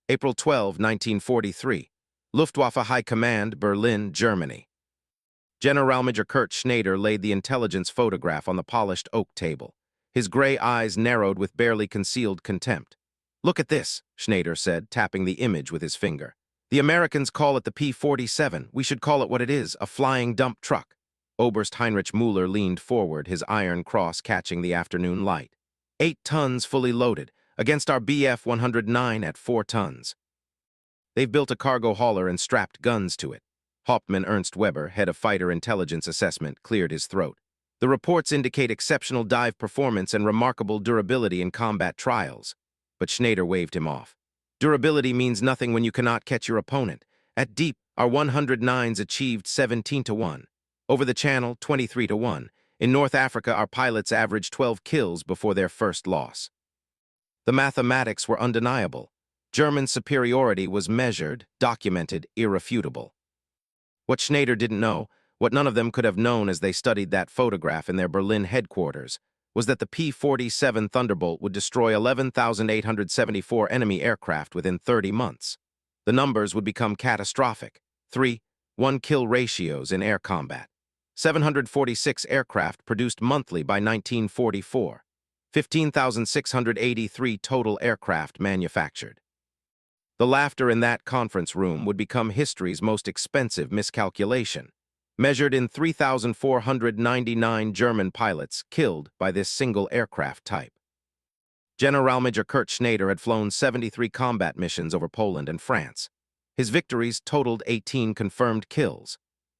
April 12, 1943. Luftwaffe High Command, Berlin, Germany. Generalmajor Kurt Schneider laid the intelligence photograph on the polished oak table. His gray eyes narrowed with barely concealed contempt. "Look at this," Schneider said, tapping the image with his finger. "The Americans call it the P-47. We should call it what it is, a flying dump truck." Oberst Heinrich Müller leaned forward, his iron cross catching the afternoon light. 8 tons fully loaded, against our Bf-109 at 4 tons. They've built a cargo hauler and strapped guns to it. Hauptmann Ernst Weber, head of Fighter Intelligence Assessment, cleared his throat. The reports indicate exceptional dive performance and remarkable durability in combat trials. But Schneider waved him off. Durability means nothing when you cannot catch your opponent. At deep, our 109s achieved 17-1. Over the Channel, 23-1. In North Africa, our pilots averaged 12 kills before their first loss. The mathematics were undeniable. German superiority was measured, documented, irrefutable. What Schneider didn't know, what none of them could have known as they studied that photograph in their Berlin headquarters, was that the P-47 Thunderbolt would destroy 11,874 enemy aircraft within 30 months. The numbers would become catastrophic. 3-1 kill ratios in air combat. 746 aircraft produced monthly by 1944. 15,683 total aircraft manufactured. The laughter in that conference room would become history's most expensive miscalculation, measured in 3,499 German pilots killed by this single aircraft type. Generalmajor Kurt Schneider had flown 73 combat missions over Poland and France. His victories totaled 18 confirmed kills.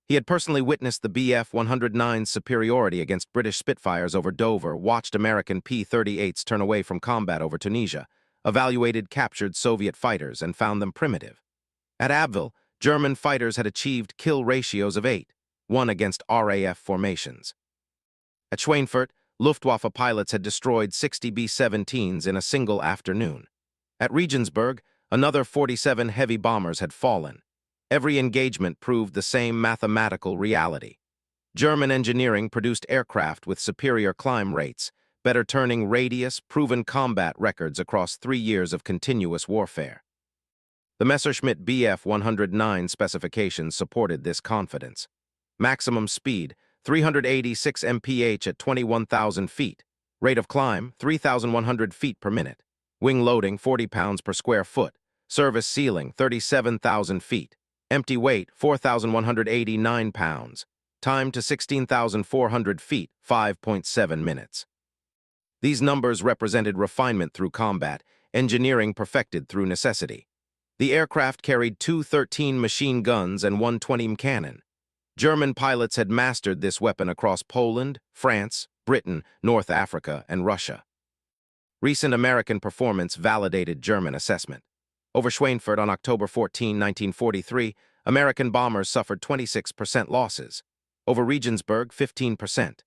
He had personally witnessed the Bf-109's superiority against British Spitfires over Dover, watched American P-38s turn away from combat over Tunisia, evaluated captured Soviet fighters, and found them primitive. At Abbeville, German fighters had achieved kill ratios of 8-1 against RAF formations. At Schweinfurt, Luftwaffe pilots had destroyed 60 B-17s in a single afternoon. At Regensburg, another 47 heavy bombers had fallen. Every engagement proved the same mathematical reality. German engineering produced aircraft with superior climb rates, better turning radius, proven combat records across 3 years of continuous warfare. The Messerschmitt Bf-109 specifications supported this confidence. Maximum speed, 386 mph at 21,000 feet. Rate of climb, 3,100 feet per minute. Wing loading, 40 pounds per square foot. Service ceiling, 37,000 feet. Empty weight, 4,189 pounds. Time to 16,400 feet, 5.7 minutes. These numbers represented refinement through combat, engineering perfected through necessity. The aircraft carried 2 13 machine guns and 1 20 cannon. German pilots had mastered this weapon across Poland, France, Britain, North Africa, and Russia. Recent American performance validated German assessment. Over Schweinfurt on October 14, 1943, American bombers suffered 26% losses. Over Regensburg, 15%.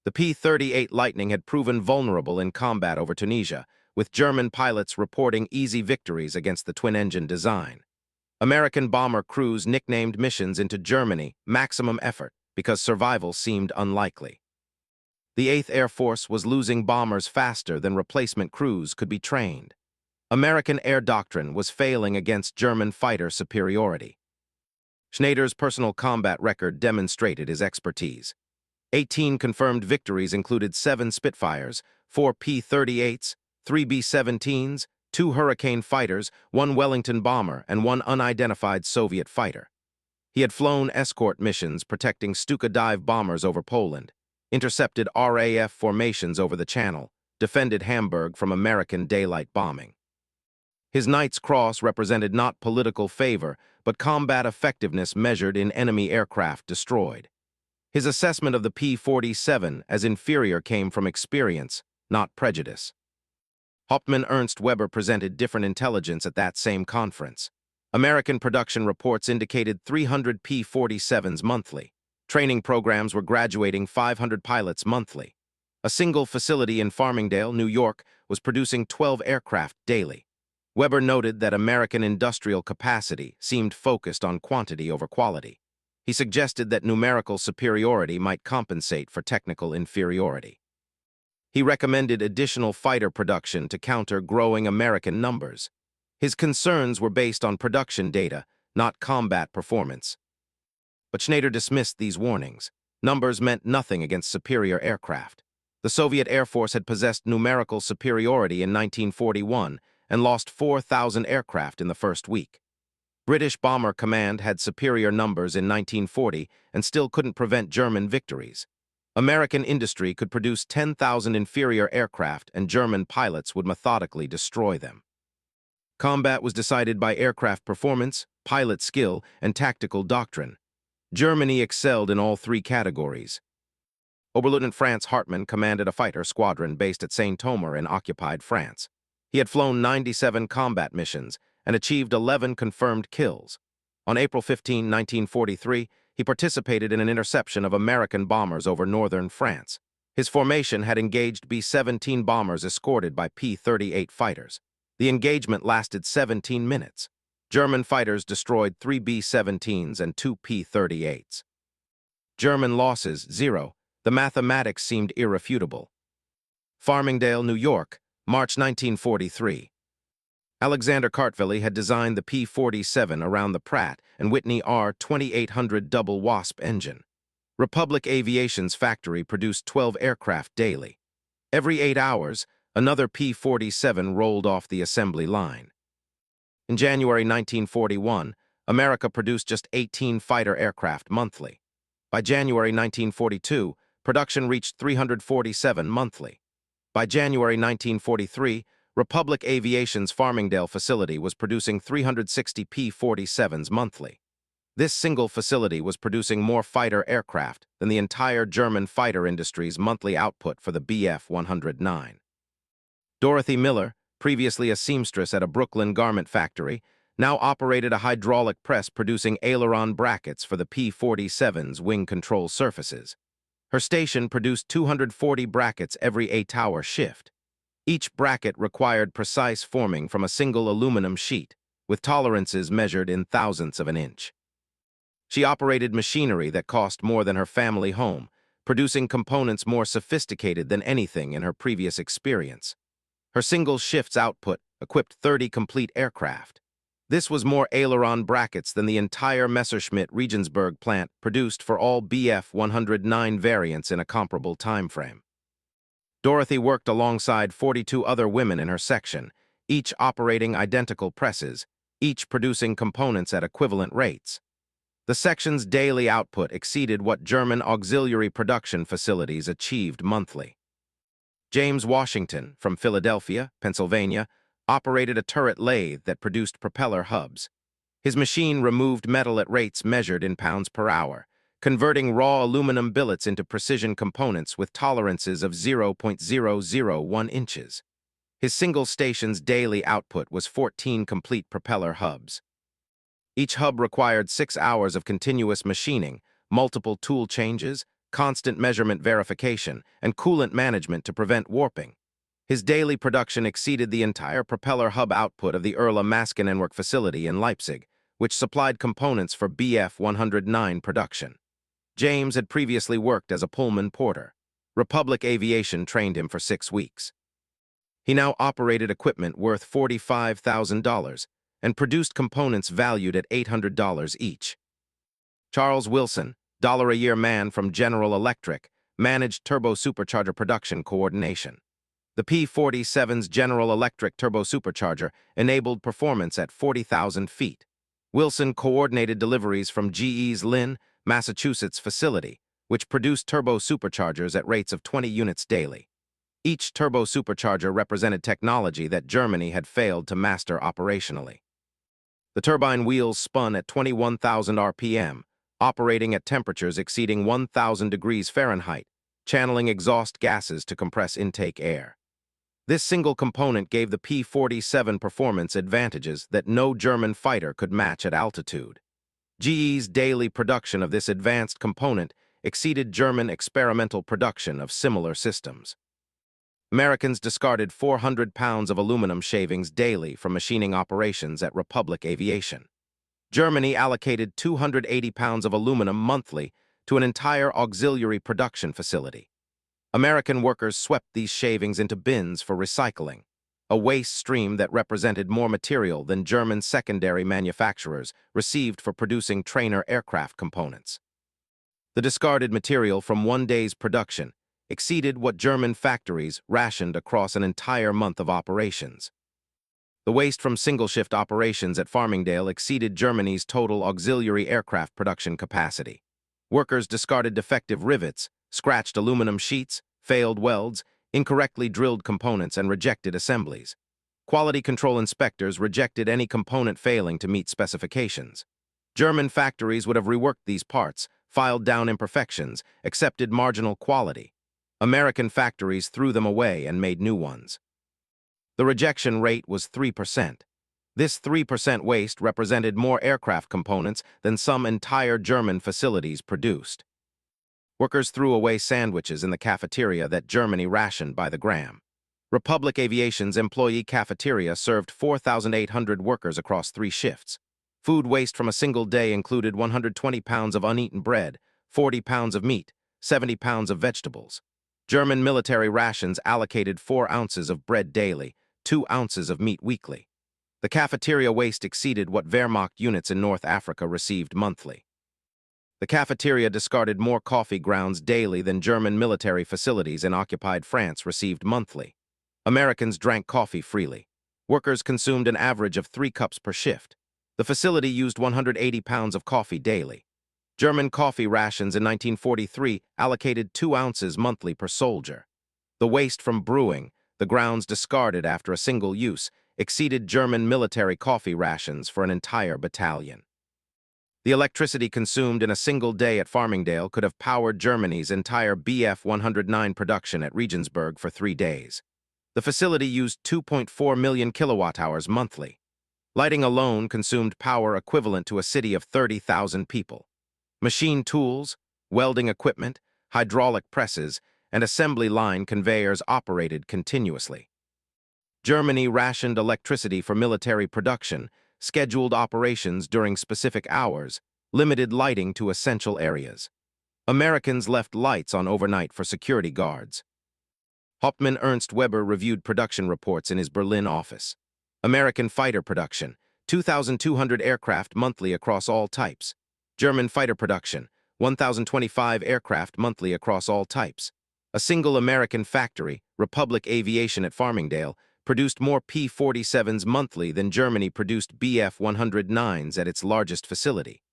The P-38 Lightning had proven vulnerable in combat over Tunisia, with German pilots reporting easy victories against the twin-engine design. American bomber crews nicknamed missions into Germany maximum effort because survival seemed unlikely. The 8th Air Force was losing bombers faster than replacement crews could be trained. American air doctrine was failing against German fighter superiority. Schneider's personal combat record demonstrated his expertise. 18 confirmed victories included 7 Spitfires, 4 P-38s, 3 B-17s, 2 Hurricane fighters, 1 Wellington bomber, and 1 unidentified Soviet fighter. He had flown escort missions protecting Stuka dive bombers over Poland, intercepted RAF formations over the Channel, defended Hamburg from American daylight bombing. His Knight's Cross represented not political favor, but combat effectiveness measured in enemy aircraft destroyed. His assessment of the P-47 as inferior came from experience, not prejudice. Hauptmann Ernst Weber presented different intelligence at that same conference. American production reports indicated 300 P-47s monthly. Training programs were graduating 500 pilots monthly. A single facility in Farmingdale, New York, was producing 12 aircraft daily. Weber noted that American industrial capacity seemed focused on quantity over quality. He suggested that numerical superiority might compensate for technical inferiority. He recommended additional fighter production to counter growing American numbers. His concerns were based on production data, not combat performance. But Schneider dismissed these warnings. Numbers meant nothing against superior aircraft. The Soviet Air Force had possessed numerical superiority in 1941 and lost 4,000 aircraft in the first week. British Bomber Command had superior numbers in 1940 and still couldn't prevent German victories. American industry could produce 10,000 inferior aircraft and German pilots would methodically destroy them. Combat was decided by aircraft performance, pilot skill, and tactical doctrine. Germany excelled in all three categories. Oberleutnant Franz Hartmann commanded a fighter squadron based at Saint-Omer in occupied France. He had flown 97 combat missions and achieved 11 confirmed kills. On April 15, 1943, he participated in an interception of American bombers over northern France. His formation had engaged B-17 bombers escorted by P-38 fighters. The engagement lasted 17 minutes. German fighters destroyed 3 B-17s and 2 P-38s. German losses, 0. The mathematics seemed irrefutable. Farmingdale, New York, March 1943. Alexander Kartvili had designed the P-47 around the Pratt and Whitney R-2800 double Wasp engine. Republic Aviation's factory produced 12 aircraft daily. Every 8 hours, another P-47 rolled off the assembly line. In January 1941, America produced just 18 fighter aircraft monthly. By January 1942, production reached 347 monthly. By January 1943, Republic Aviation's Farmingdale facility was producing 360 P-47s monthly. This single facility was producing more fighter aircraft than the entire German fighter industry's monthly output for the Bf-109. Dorothy Miller, previously a seamstress at a Brooklyn garment factory, now operated a hydraulic press producing aileron brackets for the P-47's wing control surfaces. Her station produced 240 brackets every 8-hour shift. Each bracket required precise forming from a single aluminum sheet, with tolerances measured in thousandths of an inch. She operated machinery that cost more than her family home, producing components more sophisticated than anything in her previous experience. Her single shift's output equipped 30 complete aircraft. This was more aileron brackets than the entire Messerschmitt Regensburg plant produced for all Bf-109 variants in a comparable time frame. Dorothy worked alongside 42 other women in her section, each operating identical presses, each producing components at equivalent rates. The section's daily output exceeded what German auxiliary production facilities achieved monthly. James Washington, from Philadelphia, Pennsylvania, operated a turret lathe that produced propeller hubs. His machine removed metal at rates measured in pounds per hour, converting raw aluminum billets into precision components with tolerances of 0.001 inches. His single station's daily output was 14 complete propeller hubs. Each hub required 6 hours of continuous machining, multiple tool changes, constant measurement verification, and coolant management to prevent warping. His daily production exceeded the entire propeller hub output of the Erla Maskinenwerk facility in Leipzig, which supplied components for Bf-109 production. James had previously worked as a Pullman porter. Republic Aviation trained him for 6 weeks. He now operated equipment worth $45,000 and produced components valued at $800 each. Charles Wilson, $1-a-year man from General Electric, managed turbo-supercharger production coordination. The P-47's General Electric turbo-supercharger enabled performance at 40,000 feet. Wilson coordinated deliveries from GE's Lynn, Massachusetts facility, which produced turbo-superchargers at rates of 20 units daily. Each turbo-supercharger represented technology that Germany had failed to master operationally. The turbine wheels spun at 21,000 RPM, operating at temperatures exceeding 1,000 degrees Fahrenheit, channeling exhaust gases to compress intake air. This single component gave the P-47 performance advantages that no German fighter could match at altitude. GE's daily production of this advanced component exceeded German experimental production of similar systems. Americans discarded 400 pounds of aluminum shavings daily from machining operations at Republic Aviation. Germany allocated 280 pounds of aluminum monthly to an entire auxiliary production facility. American workers swept these shavings into bins for recycling. a waste stream that represented more material than German secondary manufacturers received for producing trainer aircraft components. The discarded material from one day's production exceeded what German factories rationed across an entire month of operations. The waste from single-shift operations at Farmingdale exceeded Germany's total auxiliary aircraft production capacity. Workers discarded defective rivets, scratched aluminum sheets, failed welds, incorrectly drilled components, and rejected assemblies. Quality control inspectors rejected any component failing to meet specifications. German factories would have reworked these parts, filed down imperfections, accepted marginal quality. American factories threw them away and made new ones. The rejection rate was 3%. This 3% waste represented more aircraft components than some entire German facilities produced. Workers threw away sandwiches in the cafeteria that Germany rationed by the gram. Republic Aviation's employee cafeteria served 4,800 workers across 3 shifts. Food waste from a single day included 120 pounds of uneaten bread, 40 pounds of meat, 70 pounds of vegetables. German military rations allocated 4 ounces of bread daily, 2 ounces of meat weekly. The cafeteria waste exceeded what Wehrmacht units in North Africa received monthly. The cafeteria discarded more coffee grounds daily than German military facilities in occupied France received monthly. Americans drank coffee freely. Workers consumed an average of 3 cups per shift. The facility used 180 pounds of coffee daily. German coffee rations in 1943 allocated 2 ounces monthly per soldier. The waste from brewing, the grounds discarded after a single use, exceeded German military coffee rations for an entire battalion. The electricity consumed in a single day at Farmingdale could have powered Germany's entire Bf-109 production at Regensburg for 3 days. The facility used 2.4 million kilowatt-hours monthly. Lighting alone consumed power equivalent to a city of 30,000 people. Machine tools, welding equipment, hydraulic presses, and assembly line conveyors operated continuously. Germany rationed electricity for military production, scheduled operations during specific hours, limited lighting to essential areas. Americans left lights on overnight for security guards. Hauptmann Ernst Weber reviewed production reports in his Berlin office. American fighter production, 2,200 aircraft monthly across all types. German fighter production, 1,025 aircraft monthly across all types. A single American factory, Republic Aviation at Farmingdale, produced more P-47s monthly than Germany produced Bf-109s at its largest facility.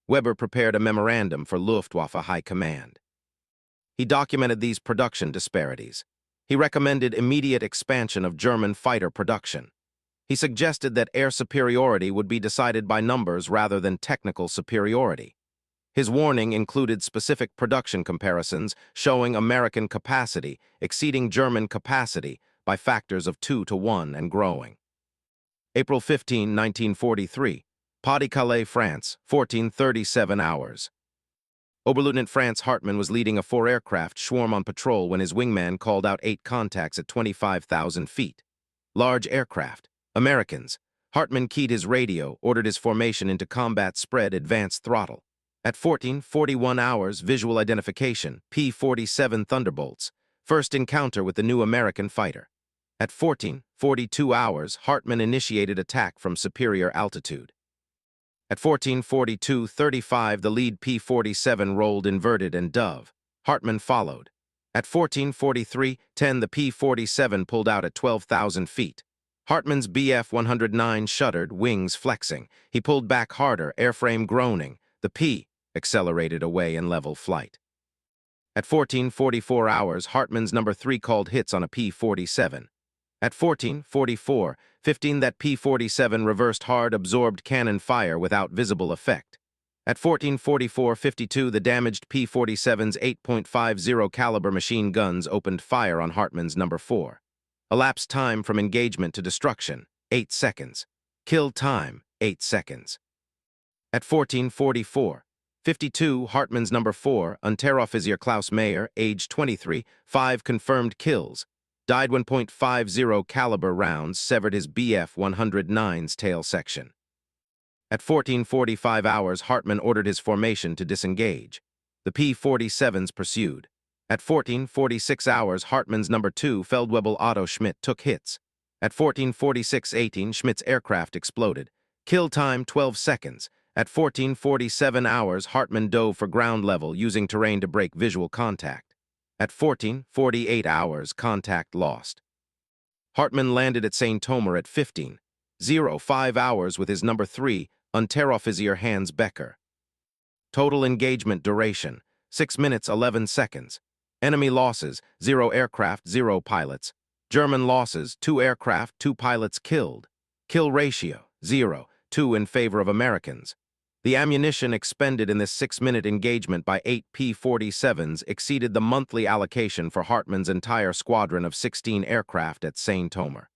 Weber prepared a memorandum for Luftwaffe High Command. He documented these production disparities. He recommended immediate expansion of German fighter production. He suggested that air superiority would be decided by numbers rather than technical superiority. His warning included specific production comparisons showing American capacity exceeding German capacity by factors of 2 to 1 and growing. April 15, 1943, Pas-de-Calais, France, 14:37 hours. Oberleutnant Franz Hartmann was leading a 4-aircraft swarm on patrol when his wingman called out 8 contacts at 25,000 feet. Large aircraft. Americans. Hartmann keyed his radio, ordered his formation into combat spread advanced throttle. At 14:41 hours, visual identification, P-47 Thunderbolts. First encounter with the new American fighter. At 14:42 hours, Hartmann initiated attack from superior altitude. At 14:42:35, the lead P-47 rolled inverted and dove. Hartmann followed. At 14:43:10, the P-47 pulled out at 12,000 feet. Hartmann's Bf-109 shuddered, wings flexing. He pulled back harder, airframe groaning. The P accelerated away in level flight. At 14:44 hours, Hartmann's number 3 called hits on a P-47. At 14:44:15, that P-47 reversed hard, absorbed cannon fire without visible effect. At 14:44:52, the damaged P-47's 8.50 caliber machine guns opened fire on Hartmann's number 4. Elapsed time from engagement to destruction, 8 seconds. Kill time, 8 seconds. At 14:44:52, Hartmann's number 4, Unteroffizier Klaus Mayer, age 23, 5 confirmed kills. Died when .50 caliber rounds severed his Bf-109's tail section. At 14:45 hours, Hartmann ordered his formation to disengage. The P-47s pursued. At 14:46 hours, Hartmann's number 2, Feldwebel Otto Schmidt, took hits. At 14:46:18, Schmidt's aircraft exploded. Kill time 12 seconds. At 14:47 hours, Hartmann dove for ground level using terrain to break visual contact. At 14:48 hours, contact lost. Hartmann landed at Saint-Omer at 15:05 hours with his number 3, Unteroffizier Hans Becker. Total engagement duration, 6 minutes 11 seconds. Enemy losses, 0 aircraft, 0 pilots. German losses, 2 aircraft, 2 pilots killed. Kill ratio, 0:2 in favor of Americans. The ammunition expended in this 6-minute engagement by 8 P-47s exceeded the monthly allocation for Hartmann's entire squadron of 16 aircraft at Saint-Omer.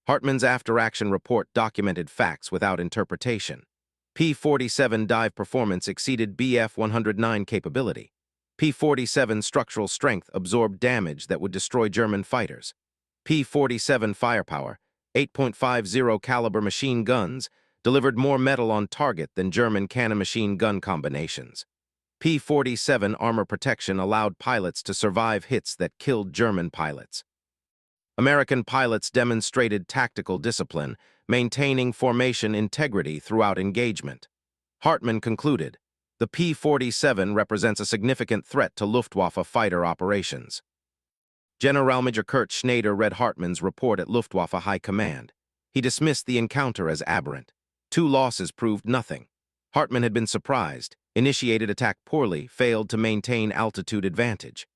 Hartmann's after-action report documented facts without interpretation. P-47 dive performance exceeded Bf-109 capability. P-47 structural strength absorbed damage that would destroy German fighters. P-47 firepower, 8.50 caliber machine guns, delivered more metal on target than German cannon machine gun combinations. P-47 armor protection allowed pilots to survive hits that killed German pilots. American pilots demonstrated tactical discipline, maintaining formation integrity throughout engagement. Hartmann concluded, the P-47 represents a significant threat to Luftwaffe fighter operations. Generalmajor Kurt Schneider read Hartmann's report at Luftwaffe High Command. He dismissed the encounter as aberrant. 2 losses proved nothing. Hartmann had been surprised, initiated attack poorly, failed to maintain altitude advantage.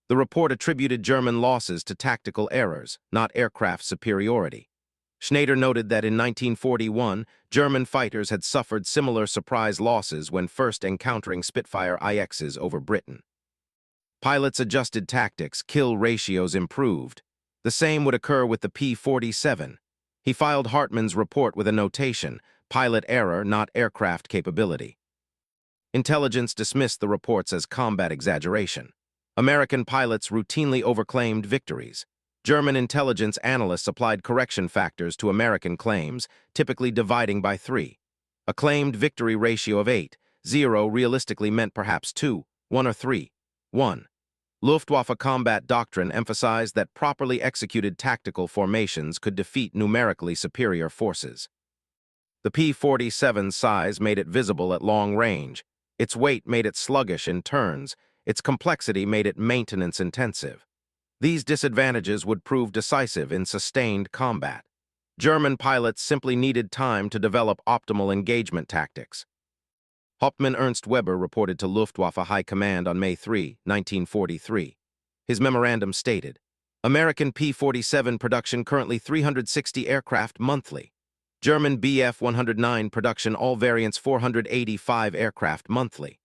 The report attributed German losses to tactical errors, not aircraft superiority. Schneider noted that in 1941, German fighters had suffered similar surprise losses when first encountering Spitfire IXs over Britain. Pilots adjusted tactics, kill ratios improved. The same would occur with the P-47. He filed Hartmann's report with a notation, pilot error, not aircraft capability. Intelligence dismissed the reports as combat exaggeration. American pilots routinely overclaimed victories. German intelligence analysts applied correction factors to American claims, typically dividing by 3. A claimed victory ratio of 8:0 realistically meant perhaps 2, 1 or 3, 1. Luftwaffe combat doctrine emphasized that properly executed tactical formations could defeat numerically superior forces. The P-47's size made it visible at long range. Its weight made it sluggish in turns. Its complexity made it maintenance-intensive. These disadvantages would prove decisive in sustained combat. German pilots simply needed time to develop optimal engagement tactics. Hauptmann Ernst Weber reported to Luftwaffe High Command on May 3, 1943. His memorandum stated, American P-47 production currently 360 aircraft monthly. German Bf-109 production all variants 485 aircraft monthly.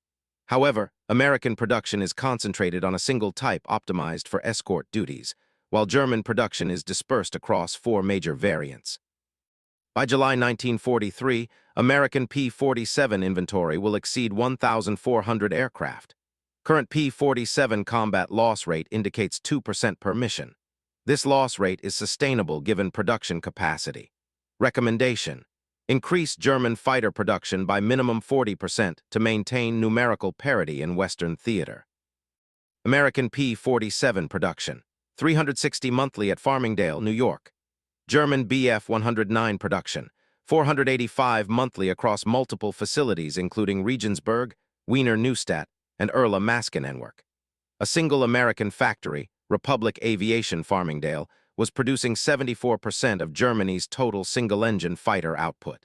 However, American production is concentrated on a single type optimized for escort duties, while German production is dispersed across 4 major variants. By July 1943, American P-47 inventory will exceed 1,400 aircraft. Current P-47 combat loss rate indicates 2% per mission. This loss rate is sustainable given production capacity. Recommendation: increase German fighter production by minimum 40% to maintain numerical parity in Western theater. American P-47 production, 360 monthly at Farmingdale, New York. German Bf-109 production, 485 monthly across multiple facilities including Regensburg, Wiener Neustadt, and Erla Maskenenwerk. A single American factory, Republic Aviation Farmingdale, was producing 74% of Germany's total single-engine fighter output.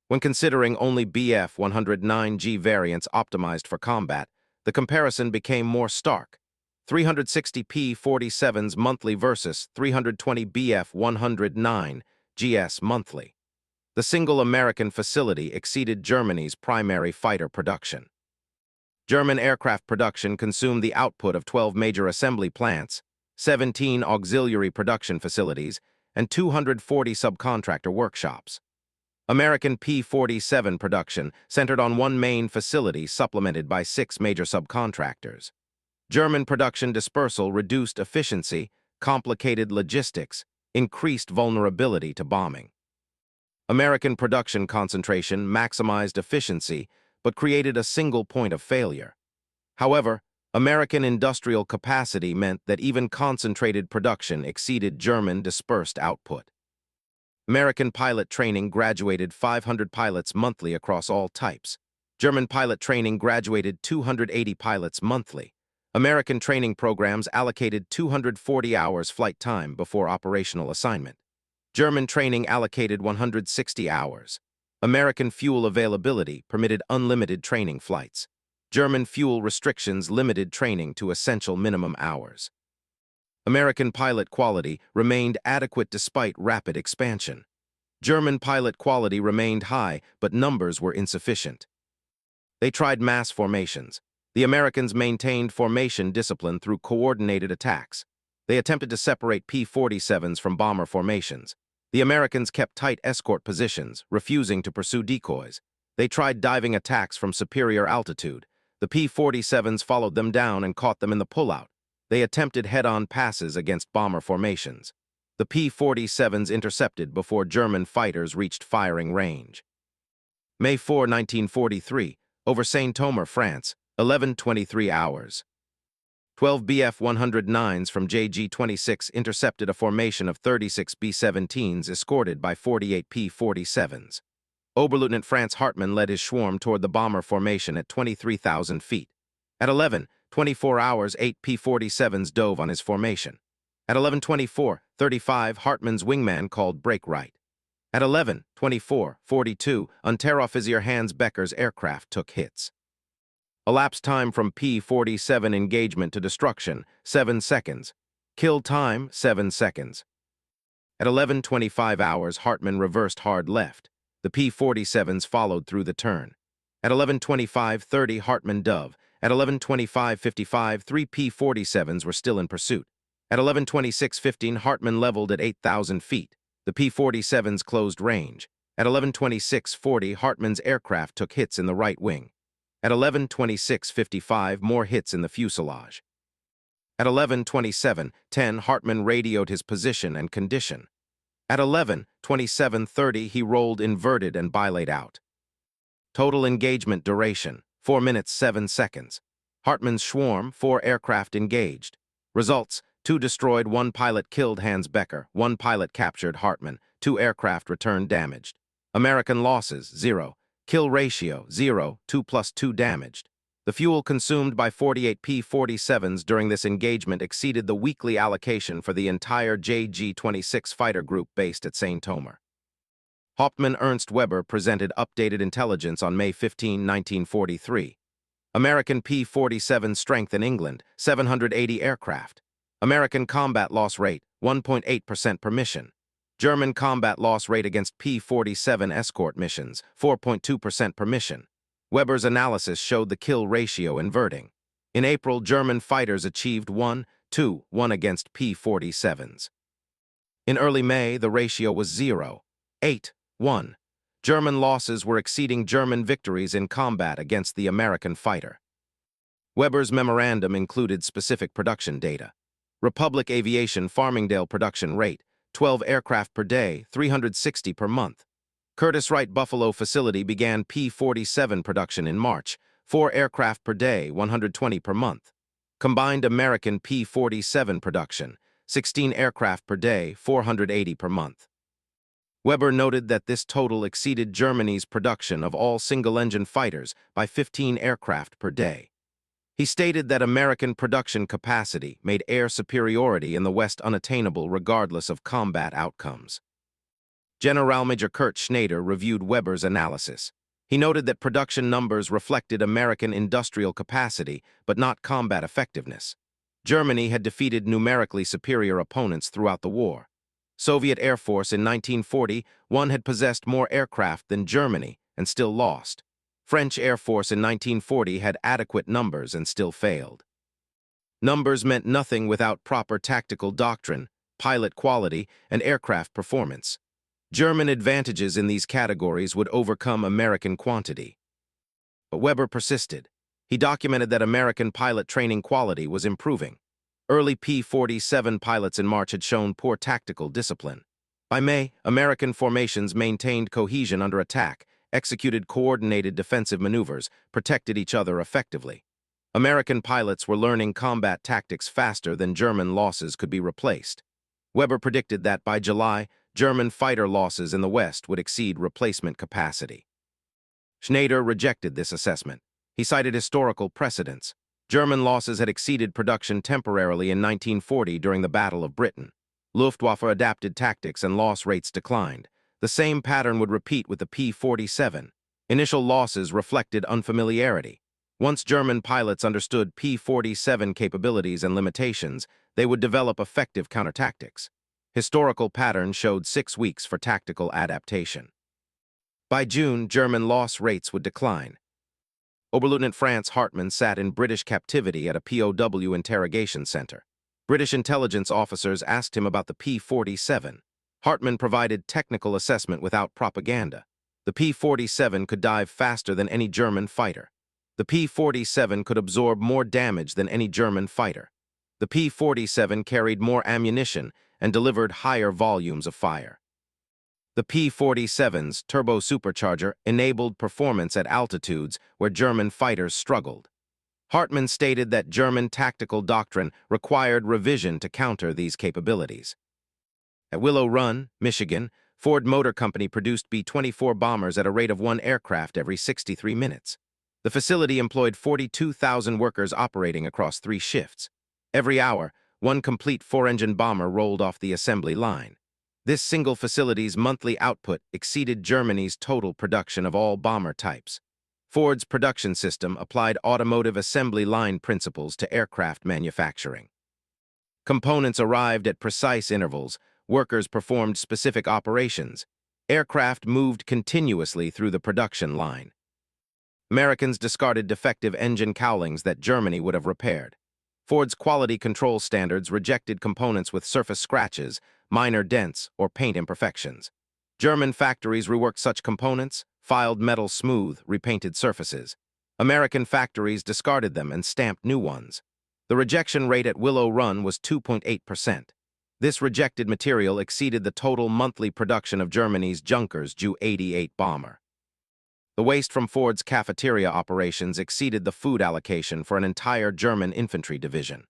When considering only Bf-109G variants optimized for combat, the comparison became more stark. 360 P-47s monthly versus 320 Bf-109GS monthly. The single American facility exceeded Germany's primary fighter production. German aircraft production consumed the output of 12 major assembly plants, 17 auxiliary production facilities, and 240 subcontractor workshops. American P-47 production centered on 1 main facility supplemented by 6 major subcontractors. German production dispersal reduced efficiency, complicated logistics, increased vulnerability to bombing. American production concentration maximized efficiency but created a single point of failure. However, American industrial capacity meant that even concentrated production exceeded German dispersed output. American pilot training graduated 500 pilots monthly across all types. German pilot training graduated 280 pilots monthly. American training programs allocated 240 hours flight time before operational assignment. German training allocated 160 hours. American fuel availability permitted unlimited training flights. German fuel restrictions limited training to essential minimum hours. American pilot quality remained adequate despite rapid expansion. German pilot quality remained high, but numbers were insufficient. They tried mass formations. The Americans maintained formation discipline through coordinated attacks. They attempted to separate P-47s from bomber formations. The Americans kept tight escort positions, refusing to pursue decoys. They tried diving attacks from superior altitude. The P-47s followed them down and caught them in the pullout. They attempted head-on passes against bomber formations. The P-47s intercepted before German fighters reached firing range. May 4, 1943, over Saint-Omer, France, 11:23 hours. 12 Bf-109s from JG-26 intercepted a formation of 36 B-17s escorted by 48 P-47s. Oberleutnant Franz Hartmann led his swarm toward the bomber formation at 23,000 feet. At 11:24 hours, 8 P-47s dove on his formation. At 11:24:35, Hartmann's wingman called break right. At 11:24:42, Unteroffizier Hans Becker's aircraft took hits. Elapsed time from P-47 engagement to destruction, 7 seconds. Kill time, 7 seconds. At 11:25 hours, Hartmann reversed hard left. The P-47s followed through the turn. At 11:25:30, Hartmann dove. At 11:25:55, 3 P-47s were still in pursuit. At 11:26:15, Hartmann leveled at 8,000 feet. The P-47s closed range. At 11:26:40, Hartmann's aircraft took hits in the right wing. At 11:26:55, more hits in the fuselage. At 11:27:10, Hartmann radioed his position and condition. At 11:27:30, he rolled inverted and bilayed out. Total engagement duration, 4 minutes 7 seconds. Hartmann's swarm, 4 aircraft engaged. Results, 2 destroyed, 1 pilot killed Hans Becker, 1 pilot captured Hartmann, 2 aircraft returned damaged. American losses, 0. Kill ratio, 0, 2 plus 2 damaged. The fuel consumed by 48 P-47s during this engagement exceeded the weekly allocation for the entire JG-26 fighter group based at Saint-Omer. Hauptmann Ernst Weber presented updated intelligence on May 15, 1943. American P-47 strength in England, 780 aircraft. American combat loss rate, 1.8% per mission. German combat loss rate against P-47 escort missions, 4.2% per mission. Weber's analysis showed the kill ratio inverting. In April, German fighters achieved 1-2-1 against P-47s. In early May, the ratio was 0-8-1. German losses were exceeding German victories in combat against the American fighter. Weber's memorandum included specific production data. Republic Aviation Farmingdale production rate, 12 aircraft per day, 360 per month. Curtiss-Wright Buffalo facility began P-47 production in March, 4 aircraft per day, 120 per month. Combined American P-47 production, 16 aircraft per day, 480 per month. Weber noted that this total exceeded Germany's production of all single-engine fighters by 15 aircraft per day. He stated that American production capacity made air superiority in the West unattainable regardless of combat outcomes. Generalmajor Kurt Schneider reviewed Weber's analysis. He noted that production numbers reflected American industrial capacity, but not combat effectiveness. Germany had defeated numerically superior opponents throughout the war. Soviet Air Force in 1941 had possessed more aircraft than Germany and still lost. French Air Force in 1940 had adequate numbers and still failed. Numbers meant nothing without proper tactical doctrine, pilot quality, and aircraft performance. German advantages in these categories would overcome American quantity. But Weber persisted. He documented that American pilot training quality was improving. Early P-47 pilots in March had shown poor tactical discipline. By May, American formations maintained cohesion under attack, executed coordinated defensive maneuvers, protected each other effectively. American pilots were learning combat tactics faster than German losses could be replaced. Weber predicted that by July, German fighter losses in the West would exceed replacement capacity. Schneider rejected this assessment. He cited historical precedents. German losses had exceeded production temporarily in 1940 during the Battle of Britain. Luftwaffe adapted tactics and loss rates declined. The same pattern would repeat with the P-47. Initial losses reflected unfamiliarity. Once German pilots understood P-47 capabilities and limitations, they would develop effective countertactics. Historical patterns showed 6 weeks for tactical adaptation. By June, German loss rates would decline. Oberleutnant Franz Hartmann sat in British captivity at a POW interrogation center. British intelligence officers asked him about the P-47. Hartmann provided technical assessment without propaganda. The P-47 could dive faster than any German fighter. The P-47 could absorb more damage than any German fighter. The P-47 carried more ammunition and delivered higher volumes of fire. The P-47's turbo supercharger enabled performance at altitudes where German fighters struggled. Hartmann stated that German tactical doctrine required revision to counter these capabilities. At Willow Run, Michigan, Ford Motor Company produced B-24 bombers at a rate of 1 aircraft every 63 minutes. The facility employed 42,000 workers operating across 3 shifts. Every hour, 1 complete 4-engine bomber rolled off the assembly line. This single facility's monthly output exceeded Germany's total production of all bomber types. Ford's production system applied automotive assembly line principles to aircraft manufacturing. Components arrived at precise intervals, workers performed specific operations. Aircraft moved continuously through the production line. Americans discarded defective engine cowlings that Germany would have repaired. Ford's quality control standards rejected components with surface scratches, minor dents, or paint imperfections. German factories reworked such components, filed metal smooth, repainted surfaces. American factories discarded them and stamped new ones. The rejection rate at Willow Run was 2.8%. This rejected material exceeded the total monthly production of Germany's Junkers Ju-88 bomber. The waste from Ford's cafeteria operations exceeded the food allocation for an entire German infantry division.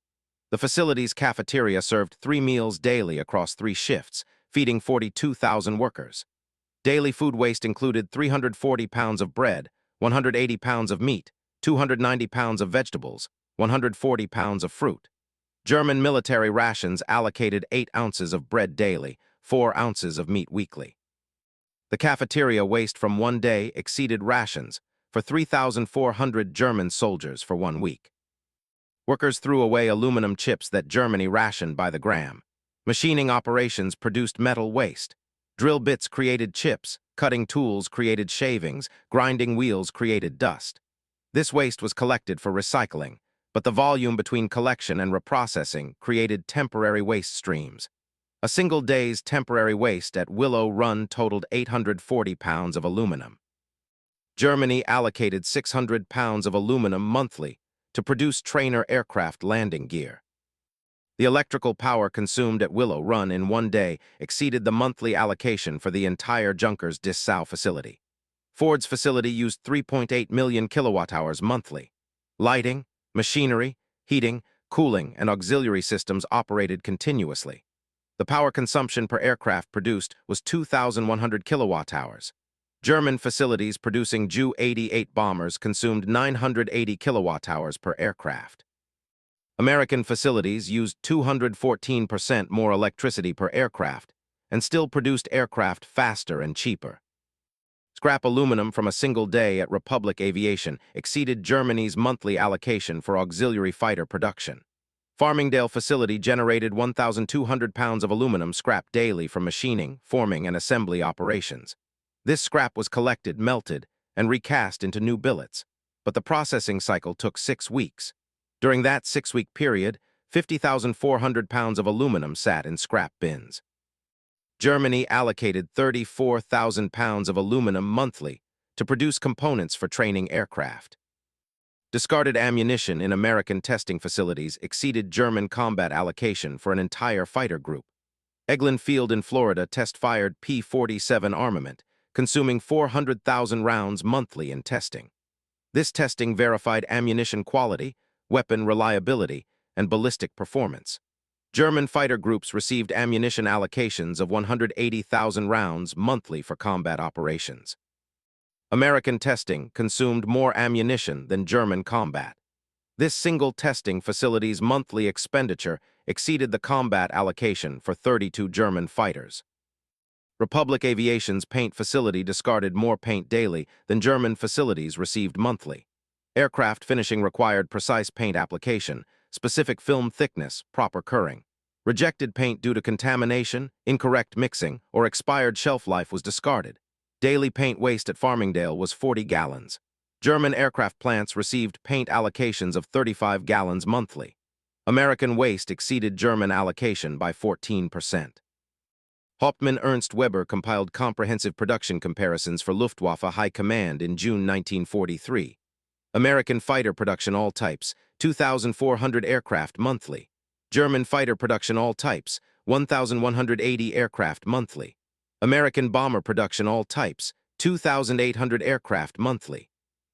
The facility's cafeteria served 3 meals daily across 3 shifts, feeding 42,000 workers. Daily food waste included 340 pounds of bread, 180 pounds of meat, 290 pounds of vegetables, 140 pounds of fruit. German military rations allocated 8 ounces of bread daily, 4 ounces of meat weekly. The cafeteria waste from one day exceeded rations for 3,400 German soldiers for 1 week. Workers threw away aluminum chips that Germany rationed by the gram. Machining operations produced metal waste. Drill bits created chips, cutting tools created shavings, grinding wheels created dust. This waste was collected for recycling, but the volume between collection and reprocessing created temporary waste streams. A single day's temporary waste at Willow Run totaled 840 pounds of aluminum. Germany allocated 600 pounds of aluminum monthly to produce trainer aircraft landing gear. The electrical power consumed at Willow Run in one day exceeded the monthly allocation for the entire Junkers Dessau facility. Ford's facility used 3.8 million kilowatt-hours monthly. Lighting, machinery, heating, cooling, and auxiliary systems operated continuously. The power consumption per aircraft produced was 2,100 kilowatt-hours. German facilities producing Ju-88 bombers consumed 980 kilowatt-hours per aircraft. American facilities used 214% more electricity per aircraft and still produced aircraft faster and cheaper. Scrap aluminum from a single day at Republic Aviation exceeded Germany's monthly allocation for auxiliary fighter production. Farmingdale facility generated 1,200 pounds of aluminum scrap daily from machining, forming, and assembly operations. This scrap was collected, melted, and recast into new billets, but the processing cycle took 6 weeks. During that 6-week period, 50,400 pounds of aluminum sat in scrap bins. Germany allocated 34,000 pounds of aluminum monthly to produce components for training aircraft. Discarded ammunition in American testing facilities exceeded German combat allocation for an entire fighter group. Eglin Field in Florida test-fired P-47 armament, consuming 400,000 rounds monthly in testing. This testing verified ammunition quality, weapon reliability, and ballistic performance. German fighter groups received ammunition allocations of 180,000 rounds monthly for combat operations. American testing consumed more ammunition than German combat. This single testing facility's monthly expenditure exceeded the combat allocation for 32 German fighters. Republic Aviation's paint facility discarded more paint daily than German facilities received monthly. Aircraft finishing required precise paint application, specific film thickness, proper curing. Rejected paint due to contamination, incorrect mixing, or expired shelf life was discarded. Daily paint waste at Farmingdale was 40 gallons. German aircraft plants received paint allocations of 35 gallons monthly. American waste exceeded German allocation by 14%. Hauptmann Ernst Weber compiled comprehensive production comparisons for Luftwaffe High Command in June 1943. American fighter production all types, 2,400 aircraft monthly. German fighter production all types, 1,180 aircraft monthly. American bomber production all types, 2,800 aircraft monthly.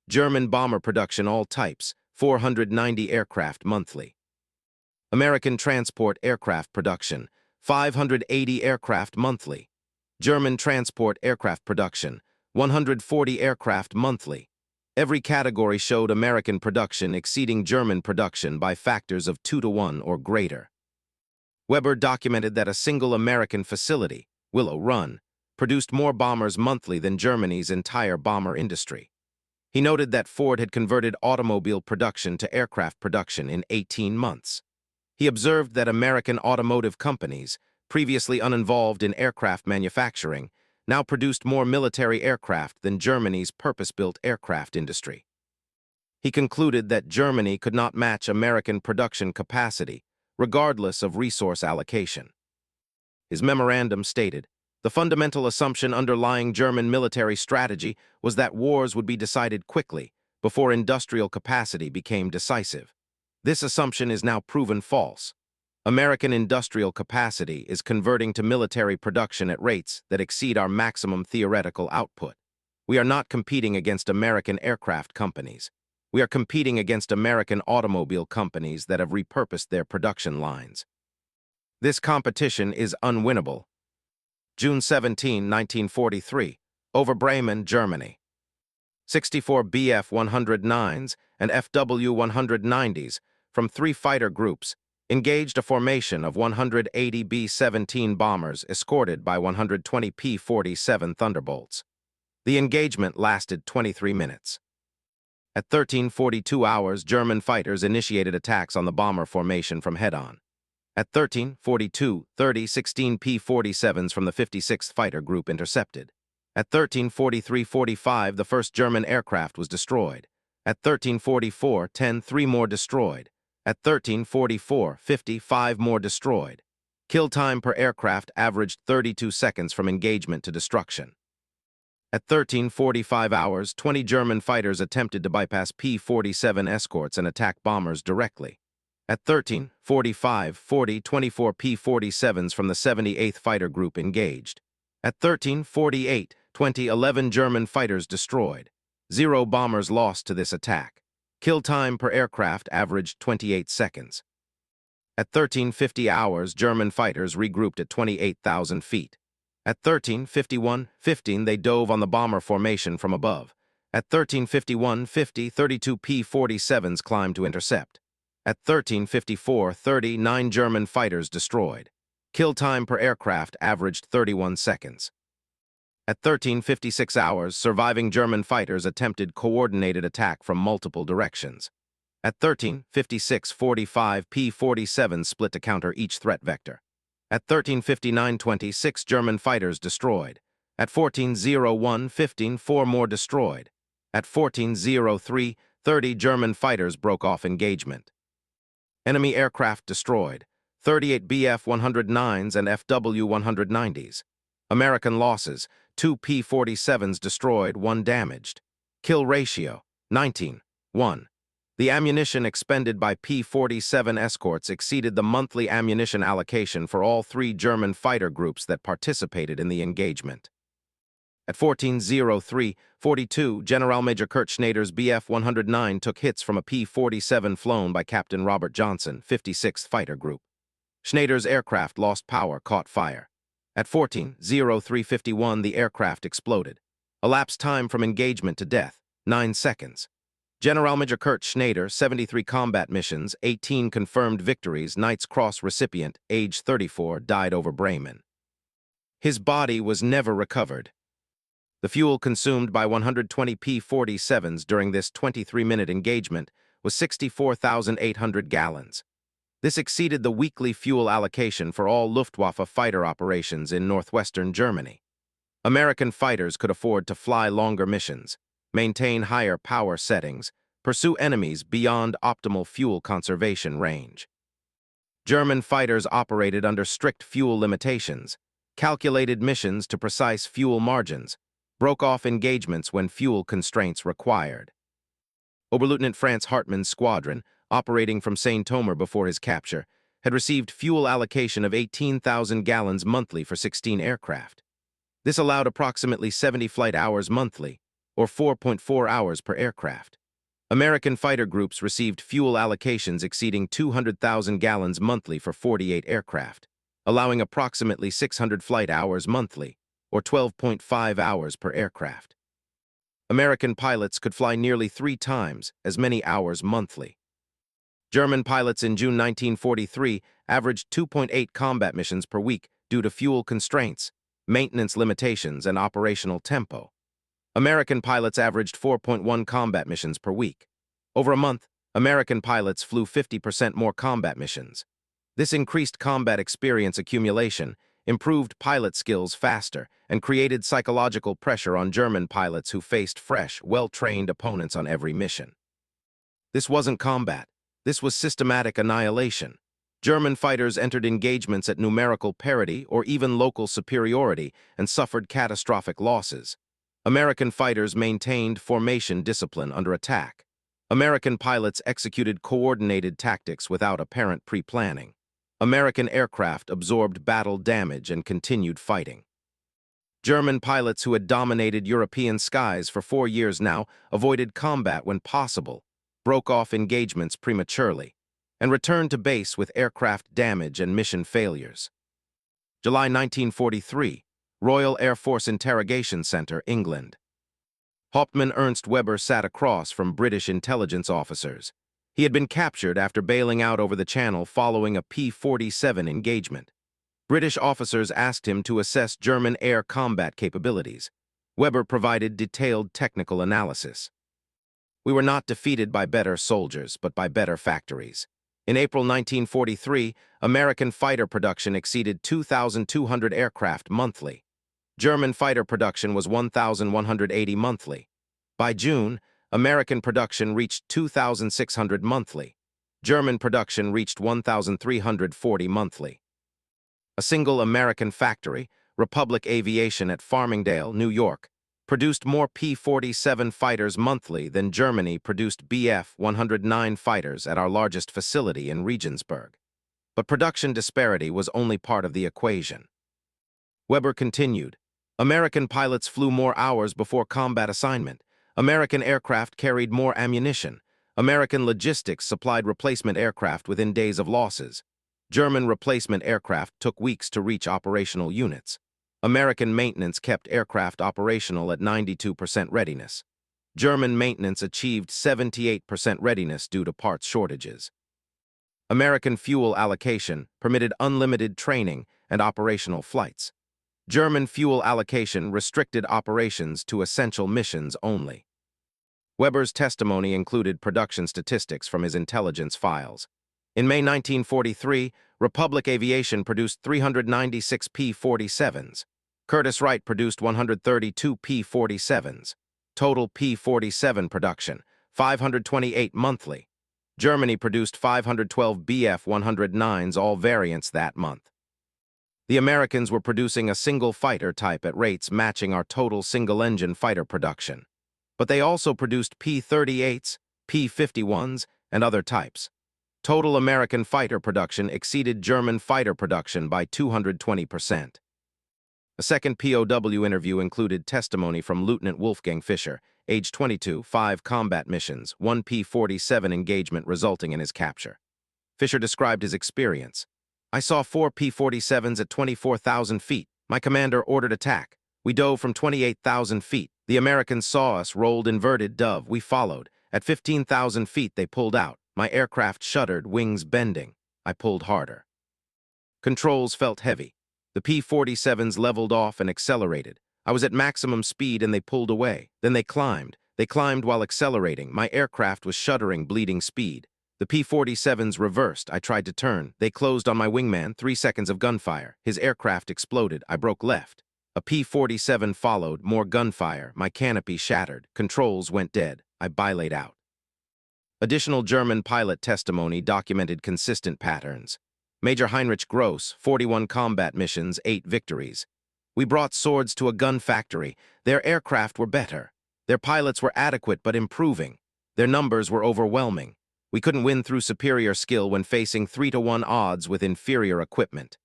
German bomber production all types, 490 aircraft monthly. American transport aircraft production, 580 aircraft monthly. German transport aircraft production, 140 aircraft monthly. Every category showed American production exceeding German production by factors of 2 to 1 or greater. Weber documented that a single American facility, Willow Run, produced more bombers monthly than Germany's entire bomber industry. He noted that Ford had converted automobile production to aircraft production in 18 months. He observed that American automotive companies, previously uninvolved in aircraft manufacturing, now produced more military aircraft than Germany's purpose-built aircraft industry. He concluded that Germany could not match American production capacity, regardless of resource allocation. His memorandum stated, "The fundamental assumption underlying German military strategy was that wars would be decided quickly, before industrial capacity became decisive. This assumption is now proven false. American industrial capacity is converting to military production at rates that exceed our maximum theoretical output. We are not competing against American aircraft companies. We are competing against American automobile companies that have repurposed their production lines. This competition is unwinnable." June 17, 1943, over Bremen, Germany. 64 Bf-109s and FW-190s from 3 fighter groups engaged a formation of 180 B-17 bombers escorted by 120 P-47 Thunderbolts. The engagement lasted 23 minutes. At 13:42 hours, German fighters initiated attacks on the bomber formation from head-on. At 13:42:30, 16 P-47s from the 56th Fighter Group intercepted. At 13:43:45, the first German aircraft was destroyed. At 13:44:10, 3 more destroyed. At 13:44:50, 5 more destroyed. Kill time per aircraft averaged 32 seconds from engagement to destruction. At 13:45 hours, 20 German fighters attempted to bypass P-47 escorts and attack bombers directly. At 13:45:40, 24 P-47s from the 78th Fighter Group engaged. At 13:48:20, 11 German fighters destroyed. 0 bombers lost to this attack. Kill time per aircraft averaged 28 seconds. At 13:50 hours, German fighters regrouped at 28,000 feet. At 13:51:15, they dove on the bomber formation from above. At 13:51:50, 32 P-47s climbed to intercept. At 13:54:30, 9 German fighters destroyed. Kill time per aircraft averaged 31 seconds. At 13:56 hours, surviving German fighters attempted coordinated attack from multiple directions. At 13:56:45, P-47s split to counter each threat vector. At 13:59:20, 6 German fighters destroyed. At 14:01:15, 4 more destroyed. At 14:03:30, German fighters broke off engagement. Enemy aircraft destroyed, 38 Bf-109s and FW-190s. American losses, 2 P-47s destroyed, 1 damaged. Kill ratio, 19:1. The ammunition expended by P-47 escorts exceeded the monthly ammunition allocation for all 3 German fighter groups that participated in the engagement. At 14:03:42, General Major Kurt Schneider's Bf-109 took hits from a P-47 flown by Captain Robert Johnson, 56th Fighter Group. Schneider's aircraft lost power, caught fire. At 14:03:51, the aircraft exploded. Elapsed time from engagement to death, 9 seconds. General Major Kurt Schneider, 73 combat missions, 18 confirmed victories, Knight's Cross recipient, age 34, died over Bremen. His body was never recovered. The fuel consumed by 120 P-47s during this 23-minute engagement was 64,800 gallons. This exceeded the weekly fuel allocation for all Luftwaffe fighter operations in northwestern Germany. American fighters could afford to fly longer missions, maintain higher power settings, pursue enemies beyond optimal fuel conservation range. German fighters operated under strict fuel limitations, calculated missions to precise fuel margins, broke off engagements when fuel constraints required. Oberleutnant Franz Hartmann's squadron, operating from Saint-Omer before his capture, had received fuel allocation of 18,000 gallons monthly for 16 aircraft. This allowed approximately 70 flight hours monthly, or 4.4 hours per aircraft. American fighter groups received fuel allocations exceeding 200,000 gallons monthly for 48 aircraft, allowing approximately 600 flight hours monthly, or 12.5 hours per aircraft. American pilots could fly nearly 3 times as many hours monthly. German pilots in June 1943 averaged 2.8 combat missions per week due to fuel constraints, maintenance limitations, and operational tempo. American pilots averaged 4.1 combat missions per week. Over a month, American pilots flew 50% more combat missions. This increased combat experience accumulation, improved pilot skills faster, and created psychological pressure on German pilots who faced fresh, well-trained opponents on every mission. This wasn't combat. This was systematic annihilation. German fighters entered engagements at numerical parity or even local superiority and suffered catastrophic losses. American fighters maintained formation discipline under attack. American pilots executed coordinated tactics without apparent pre-planning. American aircraft absorbed battle damage and continued fighting. German pilots who had dominated European skies for 4 years now avoided combat when possible, broke off engagements prematurely, and returned to base with aircraft damage and mission failures. July 1943, Royal Air Force Interrogation Center, England. Hauptmann Ernst Weber sat across from British intelligence officers. He had been captured after bailing out over the Channel following a P-47 engagement. British officers asked him to assess German air combat capabilities. Weber provided detailed technical analysis. "We were not defeated by better soldiers, but by better factories." In April 1943, American fighter production exceeded 2,200 aircraft monthly. German fighter production was 1,180 monthly. By June, American production reached 2,600 monthly. German production reached 1,340 monthly. A single American factory, Republic Aviation at Farmingdale, New York, produced more P-47 fighters monthly than Germany produced Bf-109 fighters at our largest facility in Regensburg. But production disparity was only part of the equation. Weber continued, "American pilots flew more hours before combat assignment. American aircraft carried more ammunition. American logistics supplied replacement aircraft within days of losses. German replacement aircraft took weeks to reach operational units. American maintenance kept aircraft operational at 92% readiness. German maintenance achieved 78% readiness due to parts shortages. American fuel allocation permitted unlimited training and operational flights. German fuel allocation restricted operations to essential missions only." Weber's testimony included production statistics from his intelligence files. In May 1943, Republic Aviation produced 396 P-47s. Curtiss Wright produced 132 P-47s. Total P-47 production, 528 monthly. Germany produced 512 Bf-109s, all variants that month. The Americans were producing a single fighter type at rates matching our total single-engine fighter production. But they also produced P-38s, P-51s, and other types. Total American fighter production exceeded German fighter production by 220%. A second POW interview included testimony from Lieutenant Wolfgang Fischer, age 22, 5 combat missions, 1 P-47 engagement resulting in his capture. Fischer described his experience. "I saw 4 P-47s at 24,000 feet. My commander ordered attack. We dove from 28,000 feet. The Americans saw us, rolled inverted dove. We followed. At 15,000 feet, they pulled out. My aircraft shuddered, wings bending. I pulled harder. Controls felt heavy. The P-47s leveled off and accelerated. I was at maximum speed and they pulled away. Then they climbed. They climbed while accelerating. My aircraft was shuddering, bleeding speed. The P-47s reversed. I tried to turn. They closed on my wingman. 3 seconds of gunfire. His aircraft exploded. I broke left. A P-47 followed. More gunfire. My canopy shattered. Controls went dead. I bilayed out." Additional German pilot testimony documented consistent patterns. Major Heinrich Gross, 41 combat missions, 8 victories. "We brought swords to a gun factory. Their aircraft were better. Their pilots were adequate but improving. Their numbers were overwhelming. We couldn't win through superior skill when facing 3-to-1 odds with inferior equipment."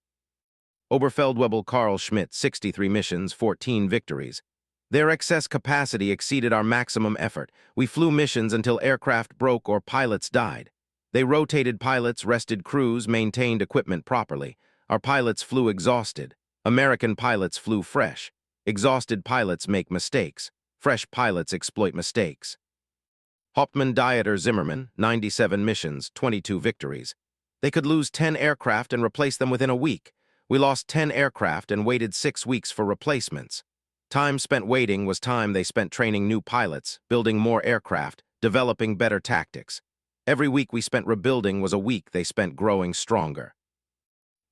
Oberfeldwebel Karl Schmidt, 63 missions, 14 victories. "Their excess capacity exceeded our maximum effort. We flew missions until aircraft broke or pilots died. They rotated pilots, rested crews, maintained equipment properly. Our pilots flew exhausted. American pilots flew fresh. Exhausted pilots make mistakes. Fresh pilots exploit mistakes." Hauptmann Dieter Zimmermann, 97 missions, 22 victories. "They could lose 10 aircraft and replace them within a week. We lost 10 aircraft and waited 6 weeks for replacements. Time spent waiting was time they spent training new pilots, building more aircraft, developing better tactics. Every week we spent rebuilding was a week they spent growing stronger."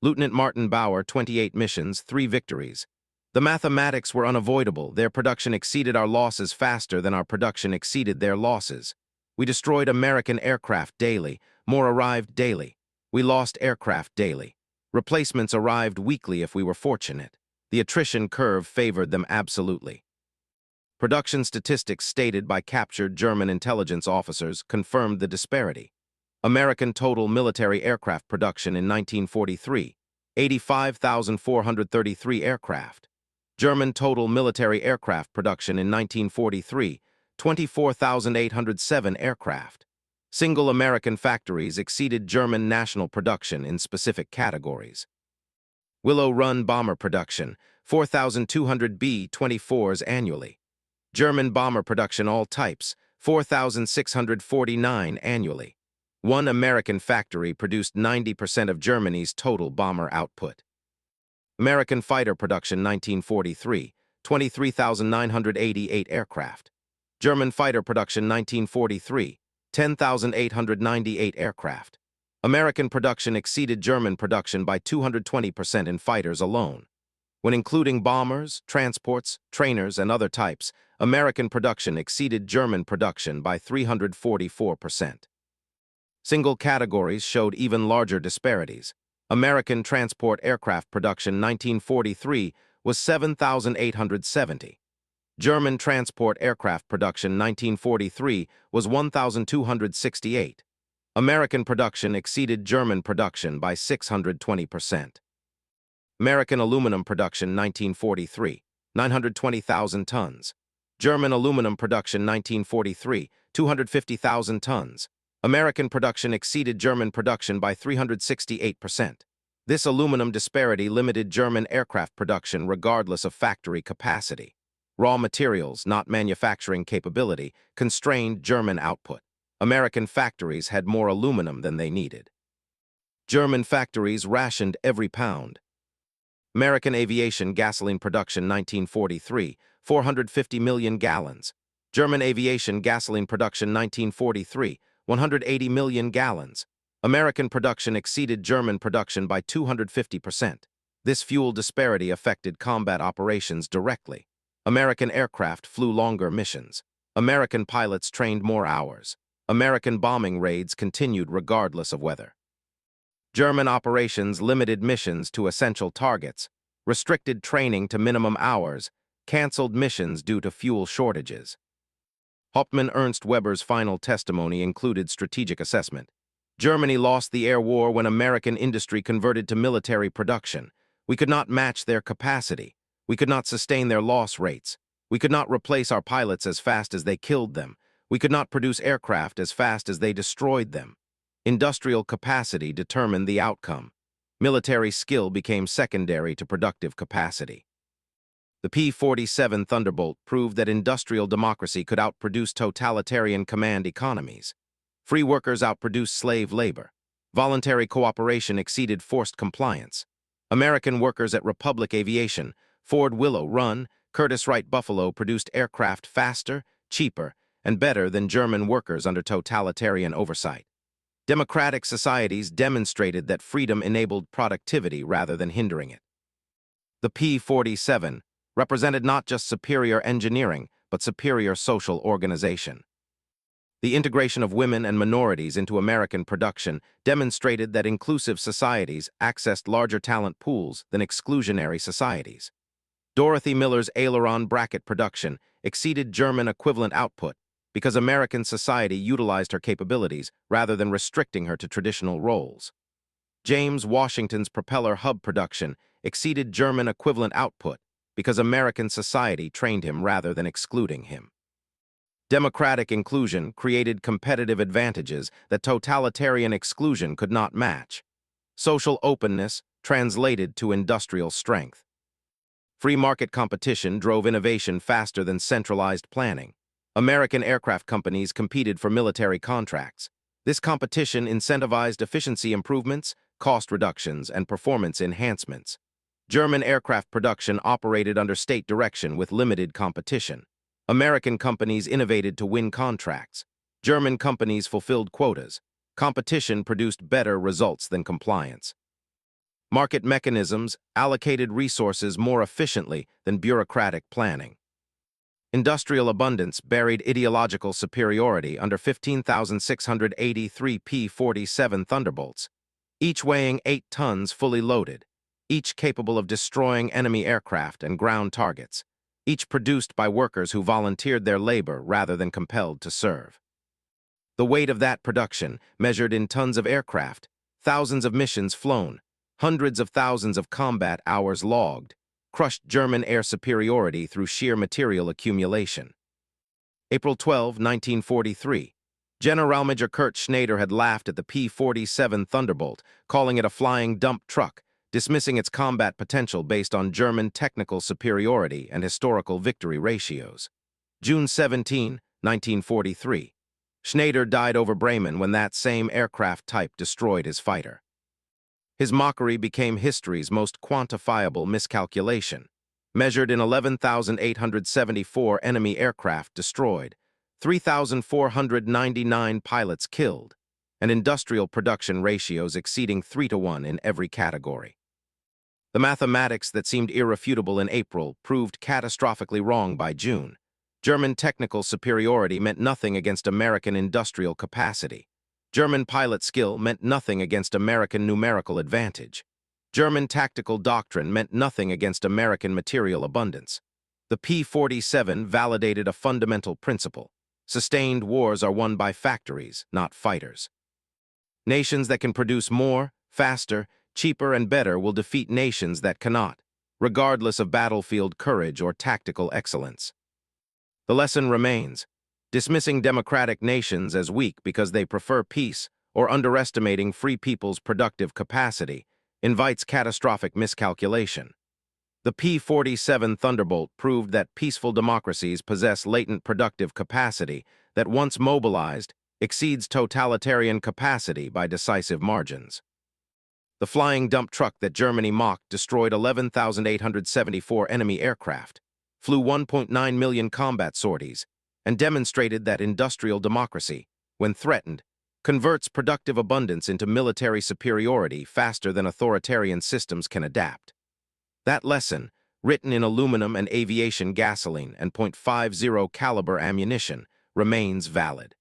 Lieutenant Martin Bauer, 28 missions, 3 victories. "The mathematics were unavoidable. Their production exceeded our losses faster than our production exceeded their losses. We destroyed American aircraft daily. More arrived daily. We lost aircraft daily. Replacements arrived weekly if we were fortunate. The attrition curve favored them absolutely." Production statistics stated by captured German intelligence officers confirmed the disparity. American total military aircraft production in 1943, 85,433 aircraft. German total military aircraft production in 1943, 24,807 aircraft. Single American factories exceeded German national production in specific categories. Willow Run bomber production, 4,200 B-24s annually. German bomber production all types, 4,649 annually. One American factory produced 90% of Germany's total bomber output. American fighter production 1943, 23,988 aircraft. German fighter production 1943, 10,898 aircraft. American production exceeded German production by 220% in fighters alone. When including bombers, transports, trainers, and other types, American production exceeded German production by 344%. Single categories showed even larger disparities. American transport aircraft production 1943 was 7,870. German transport aircraft production 1943 was 1,268. American production exceeded German production by 620%. American aluminum production 1943, 920,000 tons. German aluminum production 1943, 250,000 tons. American production exceeded German production by 368%. This aluminum disparity limited German aircraft production regardless of factory capacity. Raw materials, not manufacturing capability, constrained German output. American factories had more aluminum than they needed. German factories rationed every pound. American aviation gasoline production 1943, 450 million gallons. German aviation gasoline production 1943, 180 million gallons. American production exceeded German production by 250%. This fuel disparity affected combat operations directly. American aircraft flew longer missions. American pilots trained more hours. American bombing raids continued regardless of weather. German operations limited missions to essential targets, restricted training to minimum hours, canceled missions due to fuel shortages. Hauptmann Ernst Weber's final testimony included strategic assessment. Germany lost the air war when American industry converted to military production. We could not match their capacity. We could not sustain their loss rates. We could not replace our pilots as fast as they killed them. We could not produce aircraft as fast as they destroyed them. Industrial capacity determined the outcome. Military skill became secondary to productive capacity. The P-47 Thunderbolt proved that industrial democracy could outproduce totalitarian command economies. Free workers outproduced slave labor. Voluntary cooperation exceeded forced compliance. American workers at Republic Aviation, Ford Willow Run, Curtiss-Wright Buffalo produced aircraft faster, cheaper, and better than German workers under totalitarian oversight. Democratic societies demonstrated that freedom enabled productivity rather than hindering it. The P-47 represented not just superior engineering, but superior social organization. The integration of women and minorities into American production demonstrated that inclusive societies accessed larger talent pools than exclusionary societies. Dorothy Miller's aileron bracket production exceeded German equivalent output because American society utilized her capabilities rather than restricting her to traditional roles. James Washington's propeller hub production exceeded German equivalent output because American society trained him rather than excluding him. Democratic inclusion created competitive advantages that totalitarian exclusion could not match. Social openness translated to industrial strength. Free market competition drove innovation faster than centralized planning. American aircraft companies competed for military contracts. This competition incentivized efficiency improvements, cost reductions, and performance enhancements. German aircraft production operated under state direction with limited competition. American companies innovated to win contracts. German companies fulfilled quotas. Competition produced better results than compliance. Market mechanisms allocated resources more efficiently than bureaucratic planning. Industrial abundance buried ideological superiority under 15,683 P-47 Thunderbolts, each weighing 8 tons fully loaded, each capable of destroying enemy aircraft and ground targets, each produced by workers who volunteered their labor rather than compelled to serve. The weight of that production, measured in tons of aircraft, thousands of missions flown, hundreds of thousands of combat hours logged, crushed German air superiority through sheer material accumulation. April 12, 1943. Generalmajor Kurt Schneider had laughed at the P-47 Thunderbolt, calling it a flying dump truck, dismissing its combat potential based on German technical superiority and historical victory ratios. June 17, 1943. Schneider died over Bremen when that same aircraft type destroyed his fighter. His mockery became history's most quantifiable miscalculation, measured in 11,874 enemy aircraft destroyed, 3,499 pilots killed, and industrial production ratios exceeding 3-to-1 in every category. The mathematics that seemed irrefutable in April proved catastrophically wrong by June. German technical superiority meant nothing against American industrial capacity. German pilot skill meant nothing against American numerical advantage. German tactical doctrine meant nothing against American material abundance. The P-47 validated a fundamental principle. Sustained wars are won by factories, not fighters. Nations that can produce more, faster, cheaper, and better will defeat nations that cannot, regardless of battlefield courage or tactical excellence. The lesson remains: dismissing democratic nations as weak because they prefer peace or underestimating free people's productive capacity invites catastrophic miscalculation. The P-47 Thunderbolt proved that peaceful democracies possess latent productive capacity that, once mobilized, exceeds totalitarian capacity by decisive margins. The flying dump truck that Germany mocked destroyed 11,874 enemy aircraft, flew 1.9 million combat sorties, and demonstrated that industrial democracy, when threatened, converts productive abundance into military superiority faster than authoritarian systems can adapt. That lesson, written in aluminum and aviation gasoline and .50 caliber ammunition, remains valid.